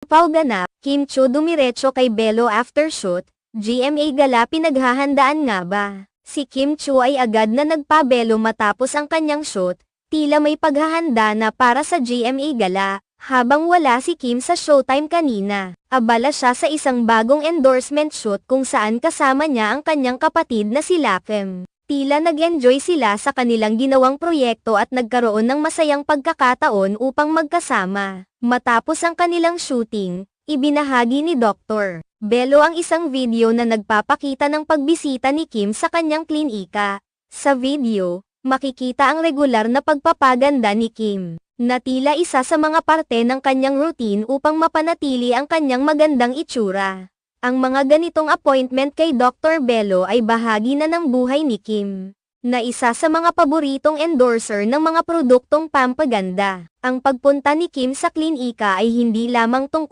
Pau ganap, Kim Chiu dumiretso kay Belo after shoot, GMA Gala pinaghahandaan nga ba? Si Kim Chiu ay agad na nagpabelo matapos ang kanyang shoot, tila may paghahanda na para sa GMA Gala. Habang wala si Kim sa Showtime kanina, abala siya sa isang bagong endorsement shoot kung saan kasama niya ang kanyang kapatid na si Lakem. Tila nag-enjoy sila sa kanilang ginawang proyekto at nagkaroon ng masayang pagkakataon upang magkasama. Matapos ang kanilang shooting, ibinahagi ni Dr. Belo ang isang video na nagpapakita ng pagbisita ni Kim sa kanyang klinika. Sa video, makikita ang regular na pagpapaganda ni Kim, na tila isa sa mga parte ng kanyang routine upang mapanatili ang kanyang magandang itsura. Ang mga ganitong appointment kay Dr. Belo ay bahagi na ng buhay ni Kim, na isa sa mga paboritong endorser ng mga produktong pampaganda. Ang pagpunta ni Kim sa klinika ay hindi lamang tungkol